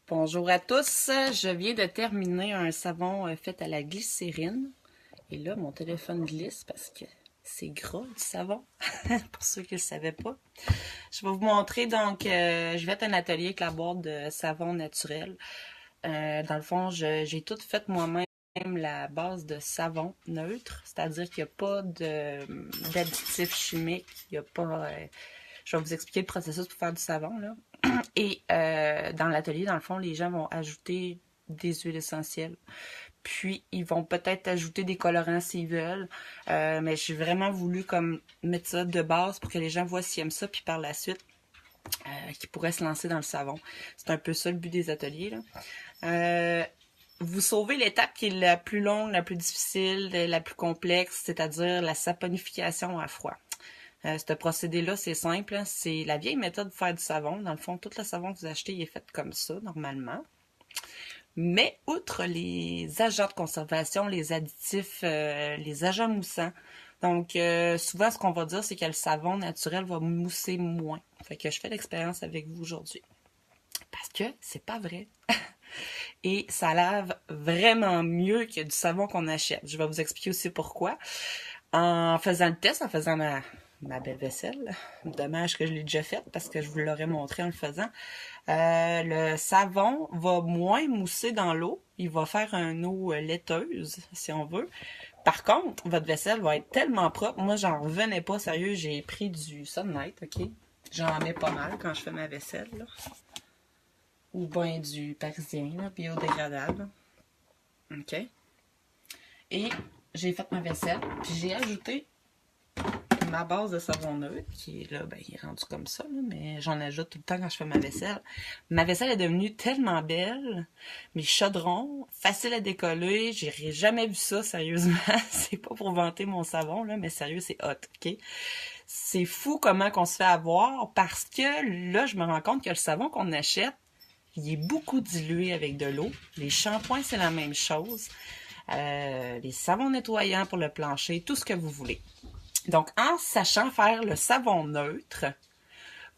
Bonjour à tous, je viens de terminer un savon fait à la glycérine. Et là, mon téléphone glisse parce que c'est gras du savon, pour ceux qui ne le savaient pas. Je vais vous montrer, donc, je vais être à un atelier avec la boîte de savon naturel. Dans le fond, j'ai tout fait moi-même la base de savon neutre, c'est-à-dire qu'il n'y a pas d'additifs chimiques, il n'y a pas... je vais vous expliquer le processus pour faire du savon, là. Et dans l'atelier, dans le fond, les gens vont ajouter des huiles essentielles. Puis, ils vont peut-être ajouter des colorants s'ils veulent. Mais j'ai vraiment voulu comme mettre ça de base pour que les gens voient s'ils aiment ça. Puis par la suite, qu'ils pourraient se lancer dans le savon. C'est un peu ça le but des ateliers, là. Vous sauvez l'étape qui est la plus longue, la plus difficile, la plus complexe, c'est-à-dire la saponification à froid. Ce procédé-là, c'est simple, hein, c'est la vieille méthode de faire du savon. Dans le fond, tout le savon que vous achetez, il est fait comme ça, normalement. Mais, outre les agents de conservation, les additifs, les agents moussants, donc souvent, ce qu'on va dire, c'est que le savon naturel va mousser moins. Fait que je fais l'expérience avec vous aujourd'hui. Parce que c'est pas vrai. Et ça lave vraiment mieux que du savon qu'on achète. Je vais vous expliquer aussi pourquoi. En faisant le test, en faisant ma belle vaisselle. Dommage que je l'ai déjà faite parce que je vous l'aurais montré en le faisant. Le savon va moins mousser dans l'eau. Il va faire une eau laiteuse, si on veut. Par contre, votre vaisselle va être tellement propre. Moi, j'en revenais pas, sérieux. J'ai pris du Sunlight, OK? J'en mets pas mal quand je fais ma vaisselle, là. Ou bien du Parisien, là, biodégradable. OK? Et j'ai fait ma vaisselle, puis j'ai ajouté ma base de savon neutre, qui est là, ben, il est rendu comme ça, là, mais j'en ajoute tout le temps quand je fais ma vaisselle. Ma vaisselle est devenue tellement belle, mes chaudrons, faciles à décoller, j'ai jamais vu ça, sérieusement. C'est pas pour vanter mon savon, là, mais sérieux, c'est hot, OK? C'est fou comment qu'on se fait avoir, parce que là, je me rends compte que le savon qu'on achète, il est beaucoup dilué avec de l'eau. Les shampoings, c'est la même chose. Les savons nettoyants pour le plancher, tout ce que vous voulez. Donc, en sachant faire le savon neutre,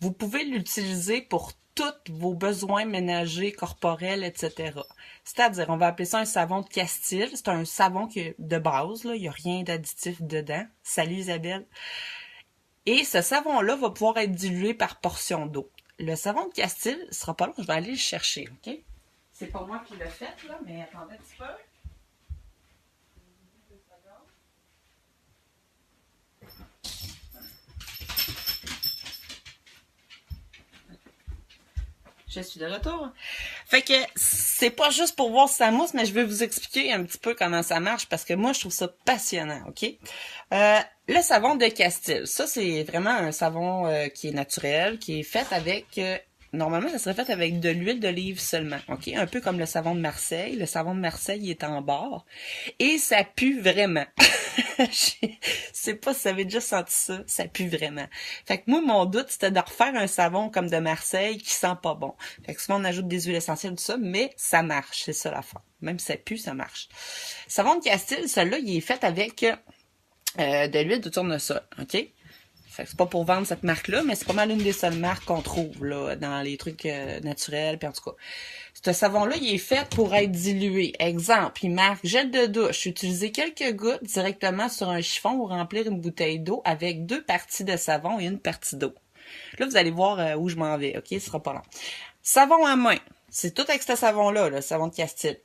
vous pouvez l'utiliser pour tous vos besoins ménagers, corporels, etc. C'est-à-dire, on va appeler ça un savon de Castille. C'est un savon qui est de base, là, il n'y a rien d'additif dedans. Salut Isabelle. Et ce savon-là va pouvoir être dilué par portion d'eau. Le savon de Castille ne sera pas long, je vais aller le chercher, OK? C'est pas moi qui l'ai fait, là, mais attendez un petit peu. Je suis de retour. Fait que c'est pas juste pour voir si ça mousse, mais je vais vous expliquer un petit peu comment ça marche parce que moi, je trouve ça passionnant, OK? Le savon de Castille, ça, c'est vraiment un savon qui est naturel, qui est fait avec... normalement, ça serait fait avec de l'huile d'olive seulement, OK? Un peu comme le savon de Marseille. Le savon de Marseille, il est en barre. Et ça pue vraiment. Je sais pas si vous avez déjà senti ça. Ça pue vraiment. Fait que moi, mon doute, c'était de refaire un savon comme de Marseille qui sent pas bon. Fait que souvent, on ajoute des huiles essentielles, tout ça, mais ça marche. C'est ça l'affaire. Même si ça pue, ça marche. Le savon de Castille, celui-là, il est fait avec de l'huile de tournesol, OK? Fait que c'est pas pour vendre cette marque-là, mais c'est pas mal une des seules marques qu'on trouve là dans les trucs naturels, puis en tout cas. Ce savon-là, il est fait pour être dilué. Exemple, il marque gel de douche. Utilisez quelques gouttes directement sur un chiffon ou remplir une bouteille d'eau avec 2 parties de savon et une partie d'eau. Là, vous allez voir où je m'en vais, OK? Ce sera pas long. Savon à main. C'est tout avec ce savon-là, le savon de Castille.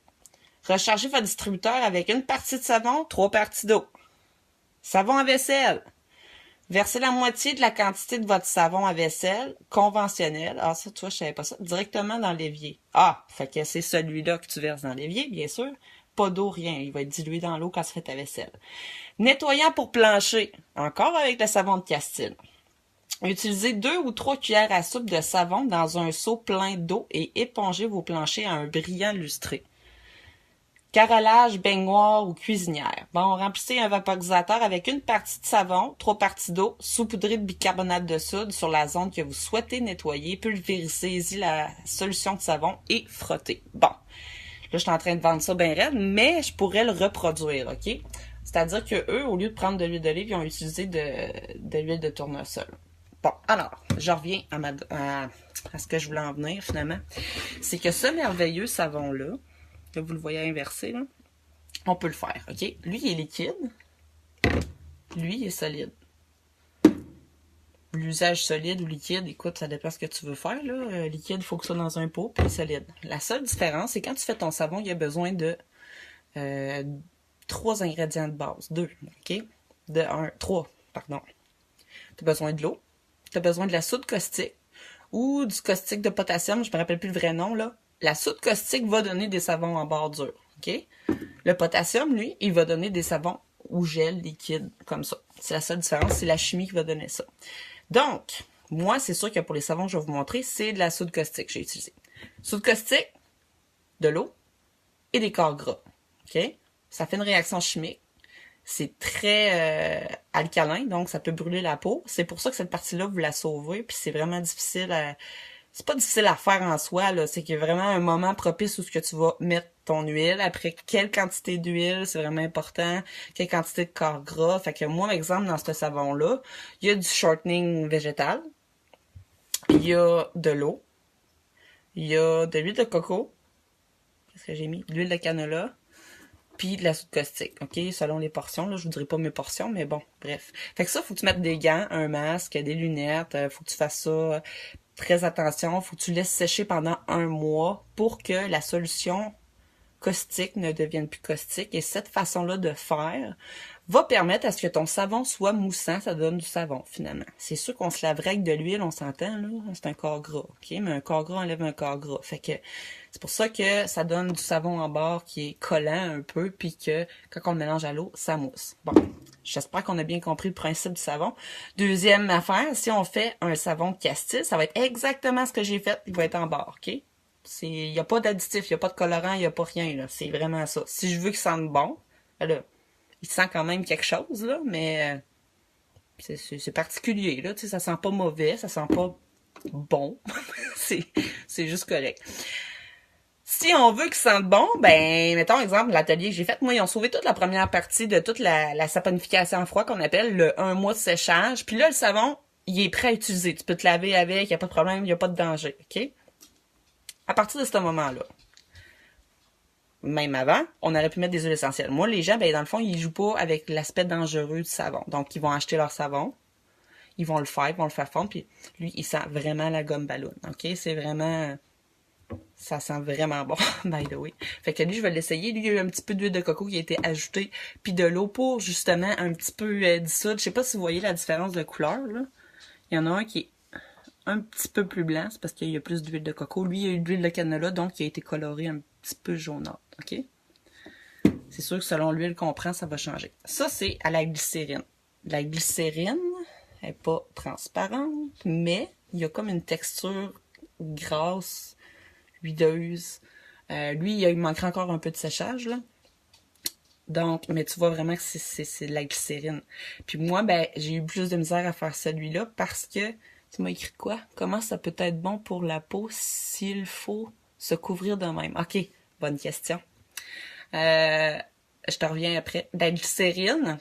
Rechargez votre distributeur avec une partie de savon, 3 parties d'eau. Savon à vaisselle. Versez la moitié de la quantité de votre savon à vaisselle conventionnel. Ah, ça, tu vois, je savais pas ça. Directement dans l'évier. Ah, fait que c'est celui-là que tu verses dans l'évier, bien sûr. Pas d'eau, rien. Il va être dilué dans l'eau quand tu fais ta vaisselle. Nettoyant pour plancher. Encore avec le savon de Castille. Utilisez 2 ou 3 cuillères à soupe de savon dans un seau plein d'eau et épongez vos planchers à un brillant lustré. Carrelage, baignoire ou cuisinière. Bon, remplissez un vaporisateur avec une partie de savon, 3 parties d'eau, saupoudrez de bicarbonate de soude sur la zone que vous souhaitez nettoyer, pulvérisez-y la solution de savon et frottez. Bon, là, je suis en train de vendre ça bien raide, mais je pourrais le reproduire, OK? C'est-à-dire que eux, au lieu de prendre de l'huile d'olive, ils ont utilisé de l'huile de tournesol. Bon, alors, je reviens à ce que je voulais en venir, finalement. c'est que ce merveilleux savon-là, là, vous le voyez inversé, là, on peut le faire, OK? Lui, il est liquide. Lui, il est solide. L'usage solide ou liquide, écoute, ça dépend ce que tu veux faire, là. Liquide, il faut que ce soit dans un pot, puis solide. La seule différence, c'est quand tu fais ton savon, il y a besoin de 3 ingrédients de base. 2, OK? 3, pardon. Tu as besoin de l'eau, tu as besoin de la soude caustique ou du caustique de potassium, je me rappelle plus le vrai nom, là. La soude caustique va donner des savons en barre dure, OK? Le potassium, lui, il va donner des savons ou gel liquide, comme ça. C'est la seule différence, c'est la chimie qui va donner ça. Donc, moi, c'est sûr que pour les savons que je vais vous montrer, c'est de la soude caustique que j'ai utilisée. Soude caustique, de l'eau et des corps gras, OK? Ça fait une réaction chimique. C'est très alcalin, donc ça peut brûler la peau. C'est pour ça que cette partie-là, vous la sauvez, puis c'est vraiment difficile à... C'est pas difficile à faire en soi, là. C'est qu'il y a vraiment un moment propice où ce que tu vas mettre ton huile. Après, quelle quantité d'huile, c'est vraiment important. Quelle quantité de corps gras. Fait que moi, exemple, dans ce savon-là, il y a du shortening végétal. Il y a de l'eau. Il y a de l'huile de coco. Qu'est-ce que j'ai mis? De l'huile de canola. Puis de la soude caustique, OK? Selon les portions, là, je vous dirai pas mes portions, mais bon, bref. Fait que ça, faut que tu mettes des gants, un masque, des lunettes, faut que tu fasses ça très attention, faut que tu laisses sécher pendant 1 mois pour que la solution caustique ne devienne plus caustique. Et cette façon-là de faire va permettre à ce que ton savon soit moussant, ça donne du savon, finalement. C'est sûr qu'on se laverait avec de l'huile, on s'entend, là, c'est un corps gras, OK? Mais un corps gras enlève un corps gras. Fait que c'est pour ça que ça donne du savon en barre qui est collant un peu, puis que quand on le mélange à l'eau, ça mousse. Bon, j'espère qu'on a bien compris le principe du savon. Deuxième affaire, si on fait un savon Castille, ça va être exactement ce que j'ai fait, il va être en barre, OK? Il n'y a pas d'additif, il n'y a pas de colorant, il n'y a pas rien, là. C'est vraiment ça. Si je veux qu'il sente bon, là, il sent quand même quelque chose, là, mais c'est particulier, là. Tu sais, ça sent pas mauvais, ça sent pas bon. c'est juste correct. Si on veut qu'il sente bon, ben, mettons exemple, l'atelier que j'ai fait, moi, ils ont sauvé toute la première partie de toute la saponification en froid qu'on appelle le 1 mois de séchage. Puis là, le savon, il est prêt à utiliser. Tu peux te laver avec, il n'y a pas de problème, il n'y a pas de danger, OK? À partir de ce moment-là, même avant, on aurait pu mettre des huiles essentielles. Moi, les gens, ben, dans le fond, ils jouent pas avec l'aspect dangereux du savon. Donc, ils vont acheter leur savon, ils vont le faire fondre, puis lui, il sent vraiment la gomme ballon. OK? C'est vraiment... Ça sent vraiment bon, by the way. Fait que lui, je vais l'essayer. Lui, il y a eu un petit peu d'huile de coco qui a été ajoutée, puis de l'eau pour, justement, un petit peu dissoudre. Je sais pas si vous voyez la différence de couleur, là. Il y en a un qui est un petit peu plus blanc, c'est parce qu'il y a plus d'huile de coco. Lui, il y a eu de l'huile de canola, donc il a été coloré un petit peu jaunâtre, OK? C'est sûr que selon l'huile qu'on prend, ça va changer. Ça, c'est à la glycérine. La glycérine n'est pas transparente, mais il y a comme une texture grasse, huileuse. Lui, il manquerait encore un peu de séchage, là. Donc, mais tu vois vraiment que c'est de la glycérine. Puis moi, ben, j'ai eu plus de misère à faire celui-là parce que tu m'as écrit quoi? Comment ça peut être bon pour la peau s'il faut se couvrir de même? OK, bonne question. Je te reviens après. La glycérine,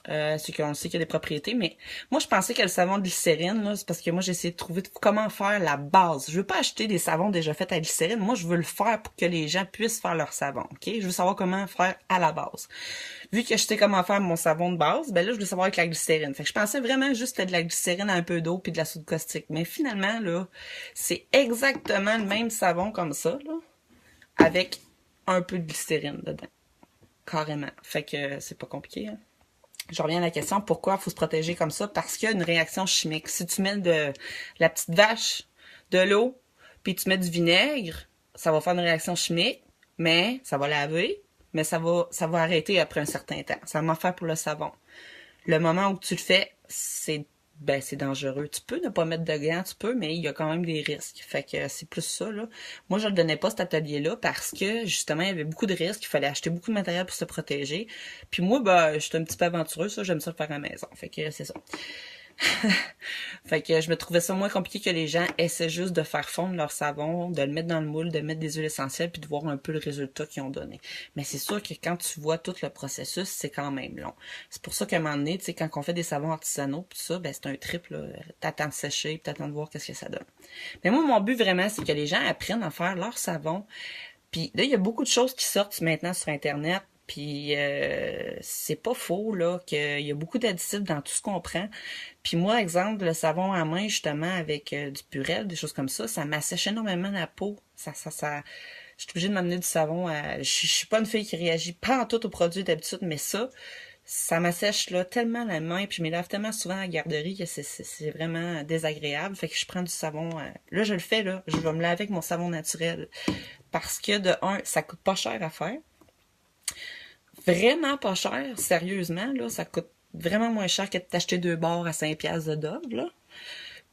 c'est qu'on sait qu'il y a des propriétés, mais moi, je pensais que le savon de glycérine, là, c'est parce que moi, j'ai essayé de trouver comment faire la base. Je veux pas acheter des savons déjà faits à glycérine. Moi, je veux le faire pour que les gens puissent faire leur savon, OK? Je veux savoir comment faire à la base. Vu que je sais comment faire mon savon de base, ben là, je veux savoir avec la glycérine. Fait que je pensais vraiment juste de la glycérine, un peu d'eau puis de la soude caustique. Mais finalement, là, c'est exactement le même savon comme ça, là, avec un peu de glycérine dedans. Carrément. Fait que c'est pas compliqué, hein. Je reviens à la question, pourquoi il faut se protéger comme ça? Parce qu'il y a une réaction chimique. Si tu mets de la petite vache, de l'eau, puis tu mets du vinaigre, ça va faire une réaction chimique, mais ça va laver, mais ça va arrêter après un certain temps. Ça va m'en faire pour le savon. Le moment où tu le fais, c'est dangereux. Tu peux ne pas mettre de gants, tu peux, mais il y a quand même des risques. Fait que c'est plus ça, là. Moi, je le donnais pas, cet atelier-là, parce que, justement, il y avait beaucoup de risques. Il fallait acheter beaucoup de matériel pour se protéger. Puis moi, ben, j'étais un petit peu aventureuse, ça. J'aime ça le faire à la maison. Fait que c'est ça. Fait que je me trouvais ça moins compliqué que les gens essaient juste de faire fondre leur savon, de le mettre dans le moule, de mettre des huiles essentielles, puis de voir un peu le résultat qu'ils ont donné. Mais c'est sûr que quand tu vois tout le processus, c'est quand même long. C'est pour ça qu'à un moment donné, tu sais, quand on fait des savons artisanaux, puis ça, ben c'est un trip, là. T'attends de sécher, puis t'attends de voir qu'est-ce que ça donne. Mais moi, mon but vraiment, c'est que les gens apprennent à faire leur savon. Puis là, il y a beaucoup de choses qui sortent maintenant sur Internet. Puis c'est pas faux là qu'il y a beaucoup d'additifs dans tout ce qu'on prend. Puis moi, exemple, le savon à main justement avec du Purell, des choses comme ça m'assèche énormément la peau. Je suis obligée de m'amener du savon. Je suis pas une fille qui réagit pas en tout aux produits d'habitude, mais ça m'assèche là tellement la main, puis je me lave tellement souvent à la garderie que c'est vraiment désagréable. Fait que je prends du savon. Là, je le fais là. Je vais me laver avec mon savon naturel parce que de un, ça coûte pas cher à faire. Vraiment pas cher, sérieusement, là, ça coûte vraiment moins cher que de t'acheter 2 barres à 5$ de Dove, là.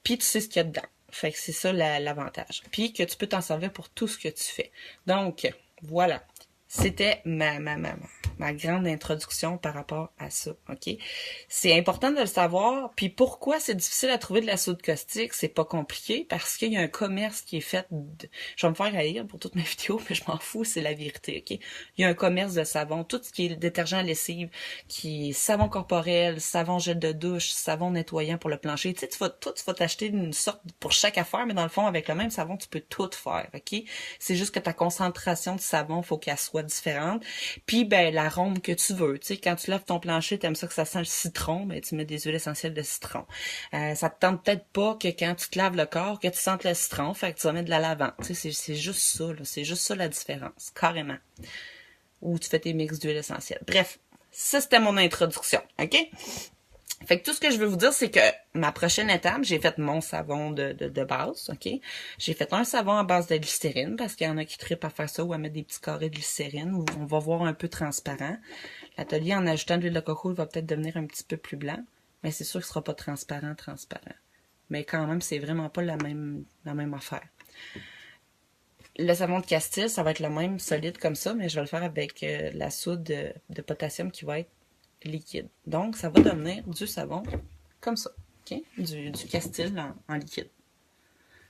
Puis tu sais ce qu'il y a dedans. Fait que c'est ça l'avantage. Puis que tu peux t'en servir pour tout ce que tu fais. Donc, voilà. C'était ma grande introduction par rapport à ça, OK? C'est important de le savoir. Puis pourquoi c'est difficile à trouver de la soude caustique? C'est pas compliqué parce qu'il y a un commerce qui est fait... Je vais me faire haïr pour toutes mes vidéos, mais je m'en fous, c'est la vérité, OK? Il y a un commerce de savon, tout ce qui est détergent à lessive, qui est savon corporel, savon gel de douche, savon nettoyant pour le plancher. Tu sais, tu vas t'acheter une sorte pour chaque affaire, mais dans le fond, avec le même savon, tu peux tout faire, OK? C'est juste que ta concentration de savon, faut qu'elle soit différente. Puis ben l'arôme que tu veux, tu sais, quand tu laves ton plancher, t'aimes ça que ça sent le citron, ben tu mets des huiles essentielles de citron. Ça te tente peut-être pas que quand tu te laves le corps que tu sentes le citron, fait que tu vas mettre de la lavande. Tu sais, c'est juste ça là, c'est juste ça la différence, carrément. Ou tu fais tes mix d'huiles essentielles. Bref, ça c'était mon introduction, OK? Fait que tout ce que je veux vous dire, c'est que ma prochaine étape, j'ai fait mon savon de base, OK? J'ai fait un savon à base de glycérine, parce qu'il y en a qui trippent à faire ça ou à mettre des petits carrés de glycérine, où on va voir un peu transparent. L'atelier, en ajoutant de l'huile de coco, il va peut-être devenir un petit peu plus blanc, mais c'est sûr qu'il sera pas transparent. Mais quand même, c'est vraiment pas la même affaire. Le savon de Castille, ça va être le même, solide comme ça, mais je vais le faire avec la soude de potassium qui va être liquide. Donc, ça va devenir du savon comme ça, ok? Du Castille en liquide.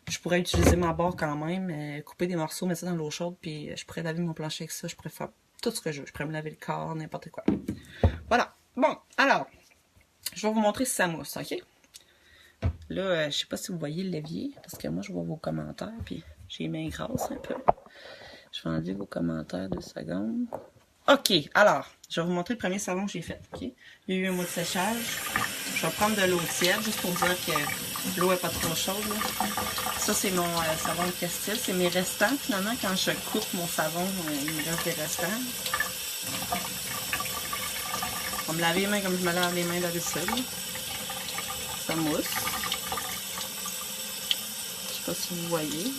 Je pourrais utiliser ma barre quand même, couper des morceaux, mettre ça dans l'eau chaude, puis je pourrais laver mon plancher avec ça. Je pourrais faire tout ce que je veux. Je pourrais me laver le corps, n'importe quoi. Voilà. Bon, alors, je vais vous montrer si ça mousse, ok? Là, je sais pas si vous voyez le levier, parce que moi, je vois vos commentaires, puis j'ai les mains grasses un peu. Je vais enlever vos commentaires 2 secondes. OK, alors, je vais vous montrer le premier savon que j'ai fait. Okay? Il y a eu un mois de séchage. Je vais prendre de l'eau tiède, juste pour dire que l'eau n'est pas trop chaude. Là. Ça, c'est mon savon de Castille. C'est mes restants, finalement. Quand je coupe mon savon, il me reste des restants. Je vais me laver les mains comme je me lave les mains d'habitude. Ça mousse. Je sais pas si vous voyez.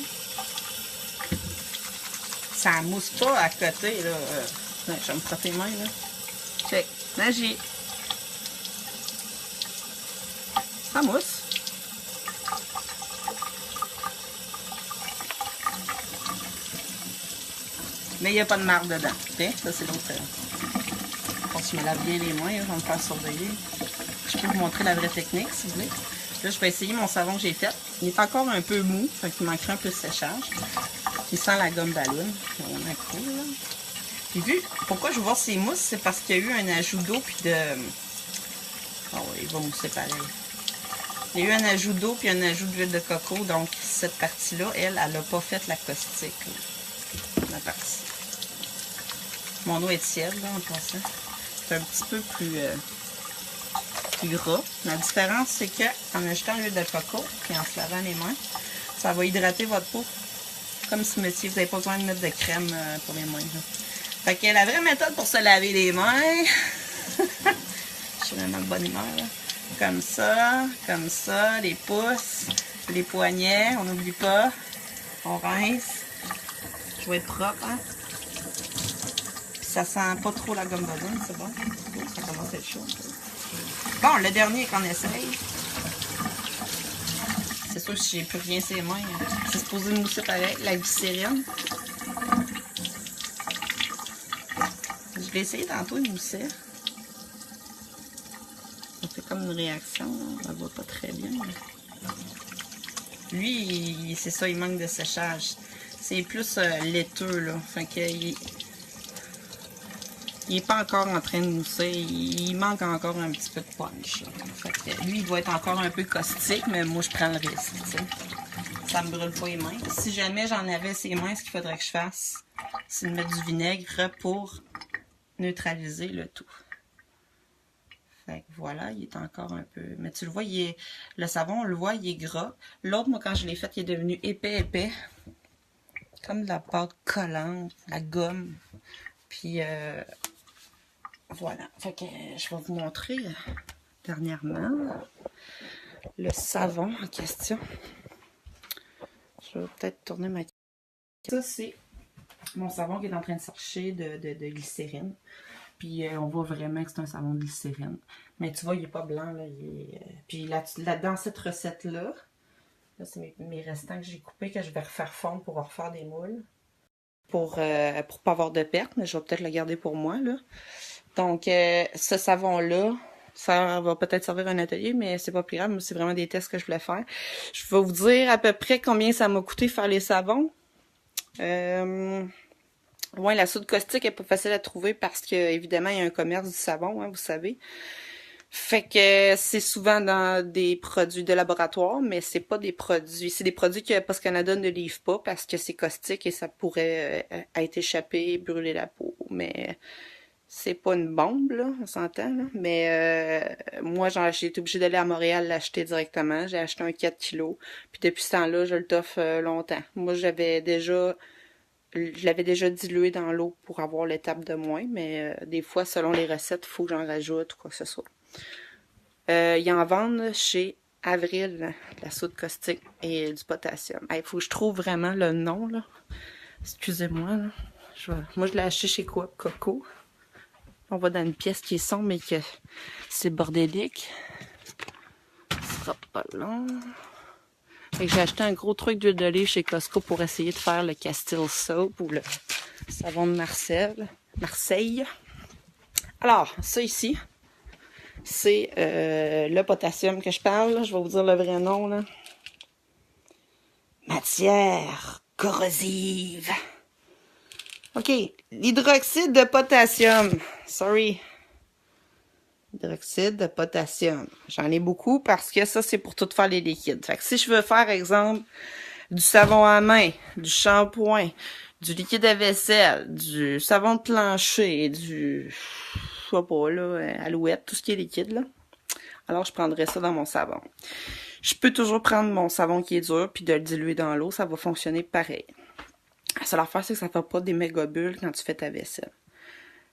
Ça mousse pas à côté, là. Ouais, je vais me frotter les mains, là. Check. Magie. Ça mousse. Mais il n'y a pas de marde dedans. Okay? Ça, c'est l'autre. Je me lave bien les mains, je vais me faire surveiller. Je peux vous montrer la vraie technique, si vous voulez. Là, je vais essayer mon savon que j'ai fait. Il est encore un peu mou, fait qu'il manquerait un peu de séchage. Il sent la gomme ballon. On a cool, là. Puis vu, pourquoi je vois ces mousses, c'est parce qu'il y a eu un ajout d'eau puis de... Oh, il va mousser pareil. Il y a eu un ajout d'eau puis un ajout d'huile de coco, donc cette partie-là, elle n'a pas fait la caustique. La partie. Mon eau est tiède, là, en passant. C'est un petit peu plus gras. La différence, c'est que en ajoutant l'huile de coco et en se lavant les mains, ça va hydrater votre peau comme si vous n'avez pas besoin de mettre de crème pour les mains. Là. Fait que la vraie méthode pour se laver les mains, je suis vraiment de bonne humeur, là. Comme ça, les pouces, les poignets, on n'oublie pas, on rince, je vais être propre, hein. Puis ça sent pas trop la gomme ballon, c'est bon, ça commence à être chaud. Bon, le dernier qu'on essaye, c'est sûr que si j'ai plus rien sur les mains, c'est supposé mousser pareil, la glycérine. Je l'ai essayé tantôt, il moussait. Ça fait comme une réaction, là. On la voit pas très bien. Lui, c'est ça, il manque de séchage. C'est plus laiteux, là. Fait que il est pas encore en train de mousser. Il manque encore un petit peu de punch. Là. Fait que lui, il doit être encore un peu caustique, mais moi, je prends le risque, tu sais. Ça me brûle pas les mains. Si jamais j'en avais ses mains, ce qu'il faudrait que je fasse, c'est de mettre du vinaigre pour neutraliser le tout. Fait que voilà, il est encore un peu... Mais tu le vois, le savon, on le voit, il est gras. L'autre, moi, quand je l'ai fait, il est devenu épais. Comme de la pâte collante, la gomme. Puis, voilà. Fait que je vais vous montrer dernièrement le savon en question. Je vais peut-être tourner ma... Ça, c'est mon savon qui est en train de chercher de glycérine. Puis on voit vraiment que c'est un savon de glycérine. Mais tu vois, il n'est pas blanc. Là, puis là, dans cette recette-là, là, c'est mes restants que j'ai coupés, que je vais refaire fondre pour refaire des moules. Pour pas avoir de perte, mais je vais peut-être le garder pour moi. Là. Donc, ce savon-là, ça va peut-être servir à un atelier, mais c'est pas plus grave. C'est vraiment des tests que je voulais faire. Je vais vous dire à peu près combien ça m'a coûté faire les savons. Ouais, la soude caustique est pas facile à trouver parce que évidemment il y a un commerce du savon, hein, vous savez. Fait que c'est souvent dans des produits de laboratoire, mais c'est pas des produits. C'est des produits que Post Canada ne livre pas parce que c'est caustique et ça pourrait être échappé, brûler la peau. Mais c'est pas une bombe, là, on s'entend, là. Mais moi, j'ai été obligée d'aller à Montréal l'acheter directement. J'ai acheté un 4 kilos. Puis depuis ce temps-là, je le toffe longtemps. Moi, je l'avais déjà dilué dans l'eau pour avoir l'étape de moins, mais des fois, selon les recettes, il faut que j'en rajoute ou quoi que ce soit. Ils en vendent chez Avril, la soude caustique et du potassium. Il faut que je trouve vraiment le nom, là. Excusez-moi, là. Moi, je l'ai acheté chez Coco. On va dans une pièce qui est sombre, mais que c'est bordélique. Ce sera pas long. Fait que j'ai acheté un gros truc d'huile d'olive chez Costco pour essayer de faire le Castile Soap ou le savon de Marseille. Alors, ça ici, c'est le potassium que je parle. Là. Je vais vous dire le vrai nom. Là. Matière corrosive. OK, l'hydroxyde de potassium. Sorry. Hydroxyde de potassium. J'en ai beaucoup parce que ça, c'est pour tout faire les liquides. Fait que si je veux faire, exemple, du savon à main, du shampoing, du liquide à vaisselle, du savon de plancher, je sais pas, là, alouette, tout ce qui est liquide, là. Alors, je prendrais ça dans mon savon. Je peux toujours prendre mon savon qui est dur puis de le diluer dans l'eau. Ça va fonctionner pareil. La seule affaire, c'est que ça fait pas des méga bulles quand tu fais ta vaisselle.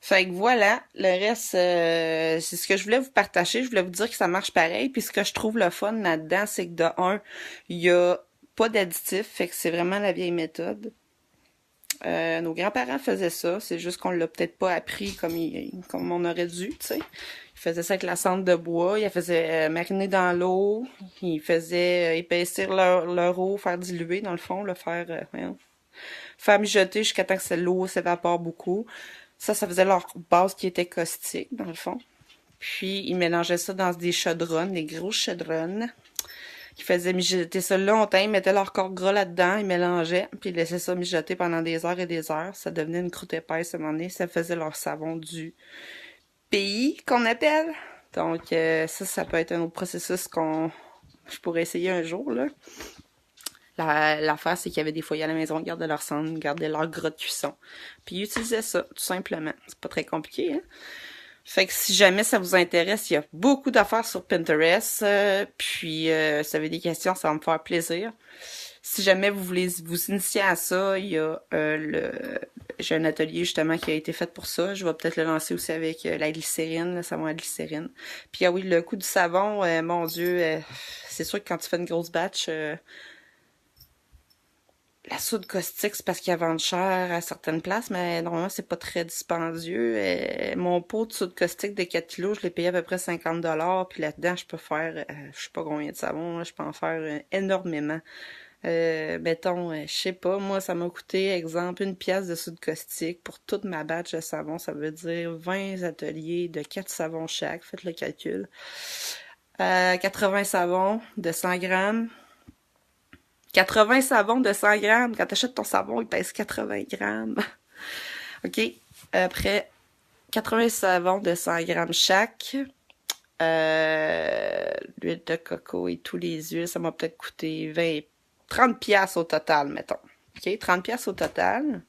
Fait que voilà, le reste, c'est ce que je voulais vous partager. Je voulais vous dire que ça marche pareil. Puis ce que je trouve le fun là-dedans, c'est que de un, il y a pas d'additif. Fait que c'est vraiment la vieille méthode. Nos grands-parents faisaient ça. C'est juste qu'on l'a peut-être pas appris comme on aurait dû, tu sais. Ils faisaient ça avec la cendre de bois. Ils la faisaient mariner dans l'eau. Ils faisaient épaissir leur eau, faire diluer dans le fond, le faire mijoter jusqu'à temps que l'eau s'évapore beaucoup. Ça faisait leur base qui était caustique, dans le fond. Puis, ils mélangeaient ça dans des chaudronnes, des grosses chaudronnes. Ils faisaient mijoter ça longtemps, ils mettaient leur corps gras là-dedans, ils mélangeaient, puis ils laissaient ça mijoter pendant des heures et des heures. Ça devenait une croûte épaisse à un moment donné. Ça faisait leur savon du pays, qu'on appelle. Donc, ça peut être un autre processus je pourrais essayer un jour, là. L'affaire, c'est qu'il y avait des foyers à la maison, ils gardaient leur cendre, ils gardaient leur gras de cuisson. Puis ils utilisaient ça, tout simplement. C'est pas très compliqué, hein? Fait que si jamais ça vous intéresse, il y a beaucoup d'affaires sur Pinterest. Puis, si vous avez des questions, ça va me faire plaisir. Si jamais vous voulez vous initier à ça, il y a j'ai un atelier justement qui a été fait pour ça. Je vais peut-être le lancer aussi avec la glycérine, le savon à glycérine. Puis ah oui, le coût du savon, mon Dieu, c'est sûr que quand tu fais une grosse batch, la soude caustique, c'est parce qu'ils la vendent cher à certaines places, mais normalement, c'est pas très dispendieux. Mon pot de soude caustique de 4 kilos, je l'ai payé à peu près 50$. Puis là-dedans, je peux faire, je sais pas combien de savon, là, je peux en faire énormément. Mettons, je sais pas, moi, ça m'a coûté, exemple, 1$ de soude caustique pour toute ma batch de savon. Ça veut dire 20 ateliers de 4 savons chaque. Faites le calcul. 80 savons de 100 grammes. 80 savons de 100 grammes. Quand t'achètes ton savon, il pèse 80 grammes. OK. Après, 80 savons de 100 grammes chaque. L'huile de coco et tous les huiles, ça m'a peut-être coûté 30 piastres au total, mettons. OK, 30 piastres au total.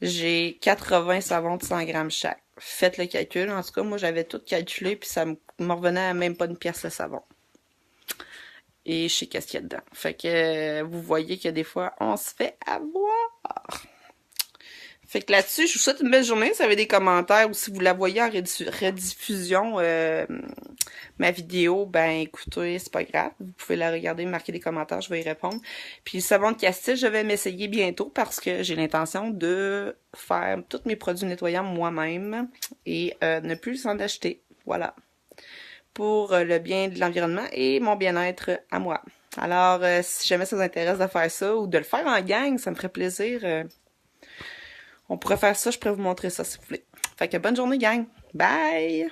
J'ai 80 savons de 100 grammes chaque. Faites le calcul. En tout cas, moi, j'avais tout calculé, puis ça me revenait à même pas une pièce le savon. Et je sais qu'est-ce qu'il y a dedans. Fait que vous voyez que des fois, on se fait avoir. Fait que là-dessus, je vous souhaite une belle journée. Si vous avez des commentaires ou si vous la voyez en rediffusion, ma vidéo, ben écoutez, c'est pas grave. Vous pouvez la regarder, marquer des commentaires, je vais y répondre. Puis le savon de Castille, je vais m'essayer bientôt parce que j'ai l'intention de faire tous mes produits nettoyants moi-même et ne plus en acheter. Voilà. Pour le bien de l'environnement et mon bien-être à moi. Alors, si jamais ça vous intéresse de faire ça ou de le faire en gang, ça me ferait plaisir. On pourrait faire ça, je pourrais vous montrer ça si vous voulez. Fait que bonne journée, gang. Bye!